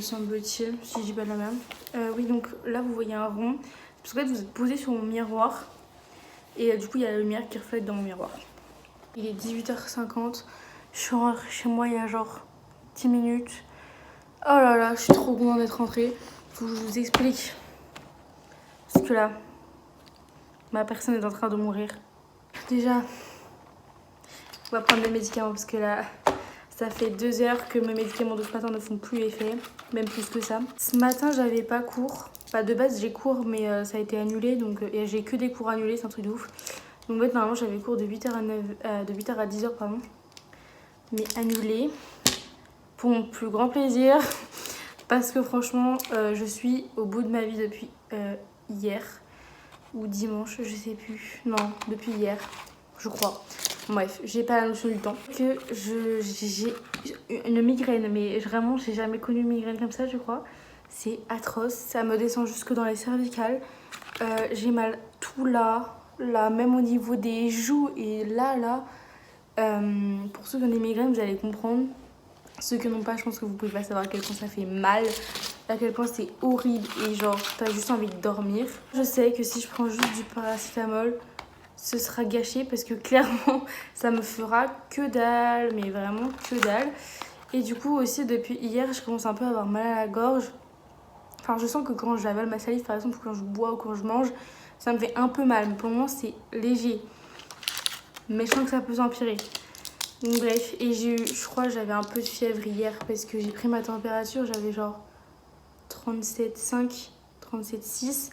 semble-t-il, si je dis pas de la merde. Oui, donc là vous voyez un rond. Parce qu'en fait vous êtes posé sur mon miroir. Et du coup il y a la lumière qui reflète dans mon miroir. Il est 18h50. Je suis rentrée chez moi il y a genre 10 minutes. Oh là là, je suis trop contente d'être rentrée. Faut que je vous explique. Parce que là, ma personne est en train de mourir. Déjà, on va prendre des médicaments parce que là, ça fait 2 heures que mes médicaments de ce matin ne font plus effet. Même plus que ça. Ce matin, j'avais pas cours. Bah, de base, j'ai cours, mais ça a été annulé. Donc, et j'ai que des cours annulés, c'est un truc de ouf. Donc, en fait, normalement, j'avais cours de 8h à 10h, pardon. Mais annulé. Pour mon plus grand plaisir. Parce que franchement, je suis au bout de ma vie depuis hier. Ou dimanche, je sais plus. Non, depuis hier, je crois. Bref, j'ai pas la notion du temps. Que j'ai une migraine, mais vraiment, j'ai jamais connu une migraine comme ça, je crois. C'est atroce, ça me descend jusque dans les cervicales. J'ai mal tout là, même au niveau des joues et là. Pour ceux qui ont des migraines, vous allez comprendre. Ceux qui n'ont pas, je pense que vous pouvez pas savoir à quel point ça fait mal, à quel point c'est horrible et genre t'as juste envie de dormir. Je sais que si je prends juste du paracétamol, ce sera gâché parce que clairement ça me fera que dalle, mais vraiment que dalle. Et du coup aussi depuis hier, je commence un peu à avoir mal à la gorge. Enfin, je sens que quand j'avale ma salive, par exemple, quand je bois ou quand je mange, ça me fait un peu mal. Mais pour le moment, c'est léger. Mais je sens que ça peut s'empirer. Donc bref, et je crois que j'avais un peu de fièvre hier parce que j'ai pris ma température, j'avais genre 37,5, 37,6.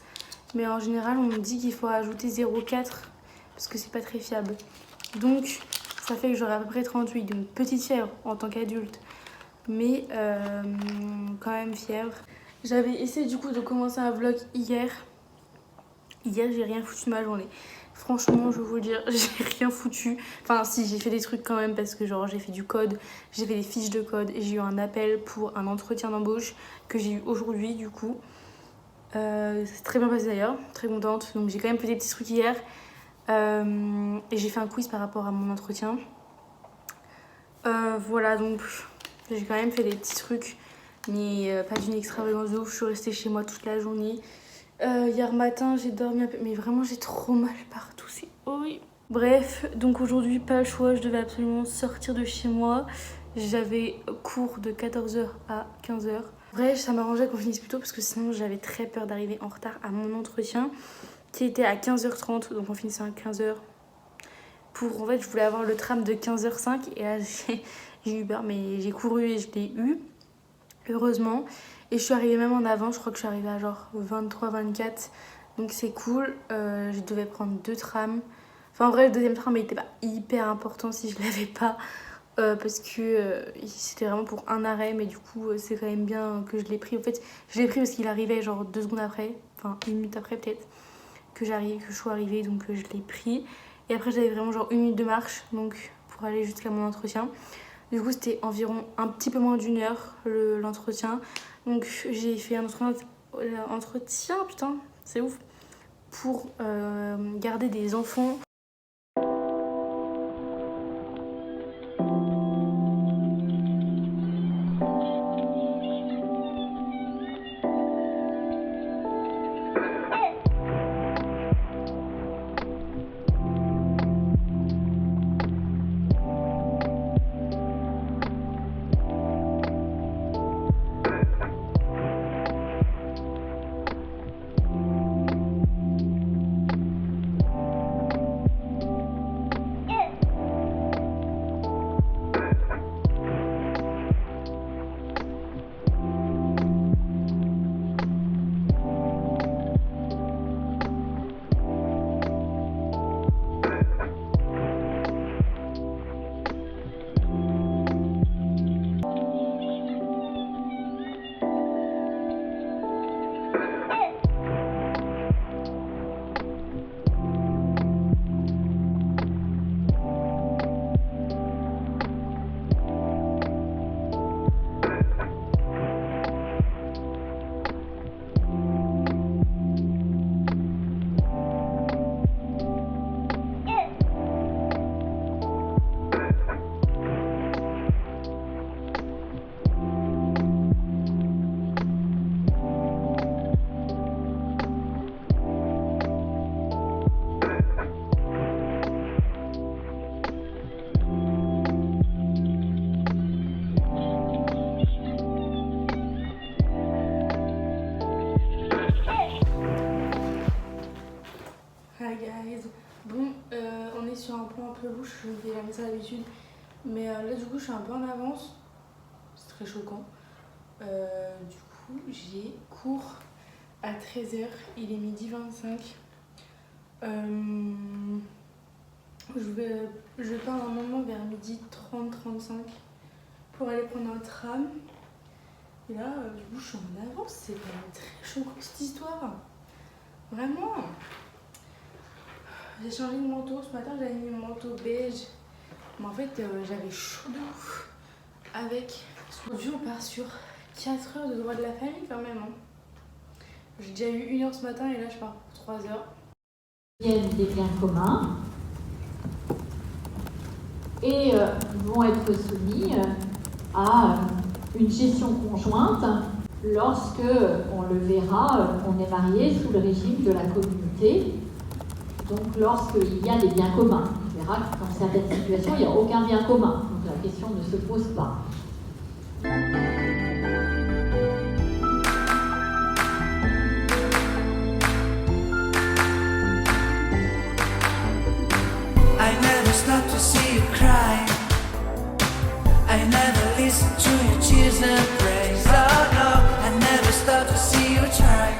Mais en général, on me dit qu'il faut ajouter 0,4 parce que c'est pas très fiable. Donc ça fait que j'aurai à peu près 38, donc petite fièvre en tant qu'adulte. Mais quand même fièvre. J'avais essayé du coup de commencer un vlog hier. Hier, j'ai rien foutu de ma journée. Franchement, je vais vous le dire, j'ai rien foutu. Enfin, si, j'ai fait des trucs quand même parce que genre j'ai fait du code, j'ai fait des fiches de code et j'ai eu un appel pour un entretien d'embauche que j'ai eu aujourd'hui du coup. C'est très bien passé d'ailleurs, très contente. Donc j'ai quand même fait des petits trucs hier. Et j'ai fait un quiz par rapport à mon entretien. Voilà, donc j'ai quand même fait des petits trucs, mais pas d'une extravagance de ouf. Je suis restée chez moi toute la journée. Hier matin, j'ai dormi un peu, mais vraiment j'ai trop mal partout, c'est horrible. Bref, donc aujourd'hui, pas le choix, je devais absolument sortir de chez moi. J'avais cours de 14h à 15h. Bref, ça m'arrangeait qu'on finisse plus tôt parce que sinon j'avais très peur d'arriver en retard à mon entretien qui était à 15h30, donc on finissait à 15h. En fait, je voulais avoir le tram de 15h05 et là j'ai eu peur, mais j'ai couru et je l'ai eu, heureusement. Et je suis arrivée même en avant, je crois que je suis arrivée à genre 23-24. Donc c'est cool. Je devais prendre 2 trams. Enfin en vrai le deuxième tram il était pas hyper important si je l'avais pas. Parce que c'était vraiment pour un arrêt. Mais du coup c'est quand même bien que je l'ai pris. En fait je l'ai pris parce qu'il arrivait genre 2 secondes après. Enfin 1 minute après peut-être. Que je suis arrivée, donc je l'ai pris. Et après j'avais vraiment genre 1 minute de marche. Donc pour aller jusqu'à mon entretien. Du coup c'était environ un petit peu moins d'1 heure l'entretien. Donc j'ai fait un entretien, putain, c'est ouf, pour garder des enfants. ça d'habitude. Mais là, du coup, je suis un peu en avance. C'est très choquant. Du coup, j'ai cours à 13h. Il est 12h25. Je pars normalement vers 12h30-35 pour aller prendre un tram. Et là, du coup, je suis en avance. C'est quand même très choquant cette histoire. Vraiment. J'ai changé de manteau. Ce matin, j'avais mis mon manteau beige. Mais en fait, j'avais chaud de ouf. Avec. Aujourd'hui, on part sur 4 heures de droit de la famille quand même. Hein. J'ai déjà eu 1 heure ce matin et là, je pars pour 3 heures. Il y a des biens communs et vont être soumis à une gestion conjointe lorsque on le verra, on est marié sous le régime de la communauté. Donc lorsqu'il y a des biens communs, on verra que dans certaines situations, il n'y a aucun bien commun. Donc la question ne se pose pas. Stop to see you cry. I never listen to your tears and praise. Oh no, I never stop to see you try.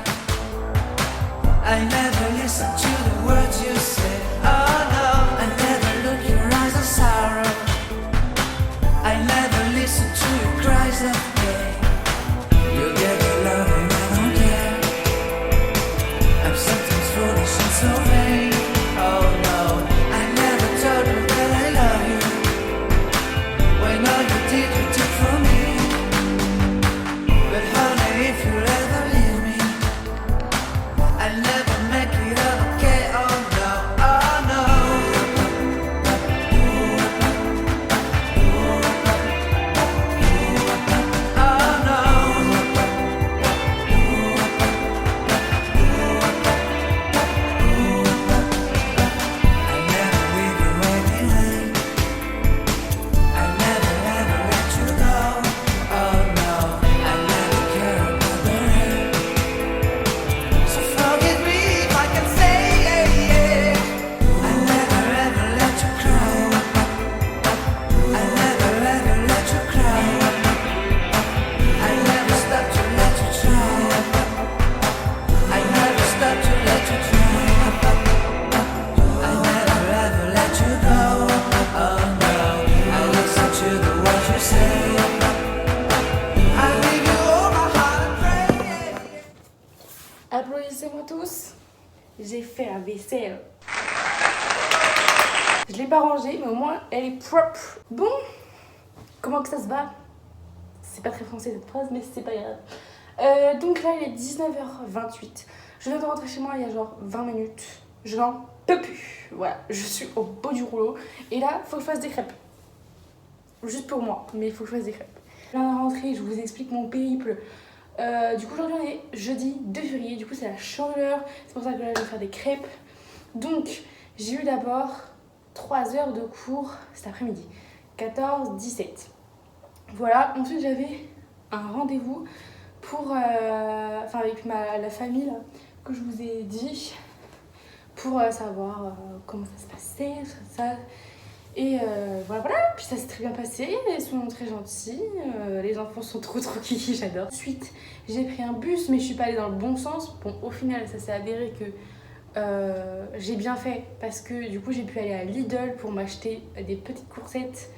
I never listen to the words you say. Oh no, I never look your eyes of sorrow. I never listen to your cries of pain. You get the loving, I don't care. I'm sometimes foolish and so vain. Oh no, I never told you that I love you. When all you did, you took from me. But honey, if you ever leave me, I'll never make it okay. Oh no, oh no. Oh no. I never leave you waiting. I never ever let you go. Oh no, I never care about the rain. So forgive me if I can say yeah. I never ever let you cry. I never ever let you cry. I never stop to let you try. I never stop to let you try. I never ever let you go. Oh no, I listen to the words you say. I give you all my heart and pray. Applaudissez-moi tous. J'ai fait la vaisselle. Je l'ai pas rangée, mais au moins elle est propre. Bon, comment que ça se va? C'est pas très français cette phrase, mais c'est pas grave. Donc là, il est 19h28. Je viens de rentrer chez moi il y a genre 20 minutes. Je n'en peux plus. Voilà, je suis au bout du rouleau. Et là, faut que je fasse des crêpes. Juste pour moi, mais il faut que je fasse des crêpes. Je viens de rentrer, je vous explique mon périple. Du coup, aujourd'hui, on est jeudi 2 février. Du coup, c'est la chandeleur. C'est pour ça que là, je vais faire des crêpes. Donc, j'ai eu d'abord 3 heures de cours cet après-midi. 14, 17. Voilà, ensuite j'avais un rendez-vous pour, avec la famille là, que je vous ai dit, pour savoir comment ça se passait, tout ça. Et voilà, puis ça s'est très bien passé, ils sont très gentils, les enfants sont trop kiki, j'adore. Ensuite, j'ai pris un bus, mais je suis pas allée dans le bon sens. Bon, au final, ça s'est avéré que j'ai bien fait, parce que du coup, j'ai pu aller à Lidl pour m'acheter des petites coursettes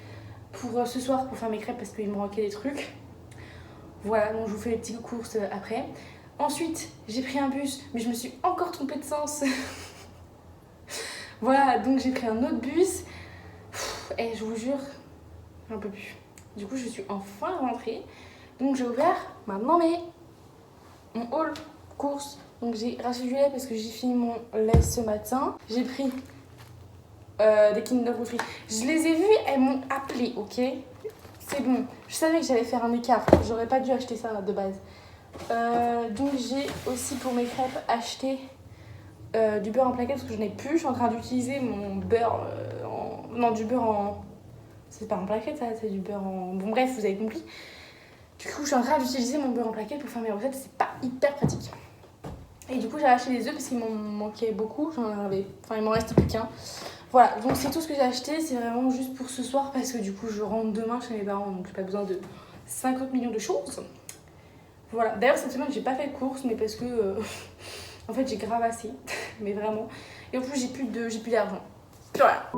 pour ce soir pour faire mes crêpes parce qu'il me manquait des trucs. Voilà, donc je vous fais les petites courses après. Ensuite, j'ai pris un bus, mais je me suis encore trompée de sens. Voilà, donc j'ai pris un autre bus. Et je vous jure, j'en peux plus. Du coup, je suis enfin rentrée. Donc j'ai ouvert maintenant mon haul course. Donc j'ai racheté du lait parce que j'ai fini mon lait ce matin. J'ai pris des Kinder Fruits. Je les ai vus, elles m'ont appelé, ok? C'est bon. Je savais que j'allais faire un écart. J'aurais pas dû acheter ça de base. Donc j'ai aussi pour mes crêpes acheté du beurre en plaquette parce que je n'ai plus. Je suis en train d'utiliser mon beurre du beurre en... C'est pas en plaquette ça, c'est du beurre en... Bon bref, vous avez compris. Du coup, je suis en train d'utiliser mon beurre en plaquette pour faire mes recettes. C'est pas hyper pratique. Et du coup, j'ai acheté des œufs parce qu'il m'en manquait beaucoup. Il m'en restait plus qu'un. Voilà, donc c'est tout ce que j'ai acheté, c'est vraiment juste pour ce soir parce que du coup je rentre demain chez mes parents, donc j'ai pas besoin de 50 millions de choses. Voilà, d'ailleurs cette semaine j'ai pas fait de courses, mais parce que en fait j'ai grave assez, mais vraiment. Et en plus j'ai plus d'argent. Voilà.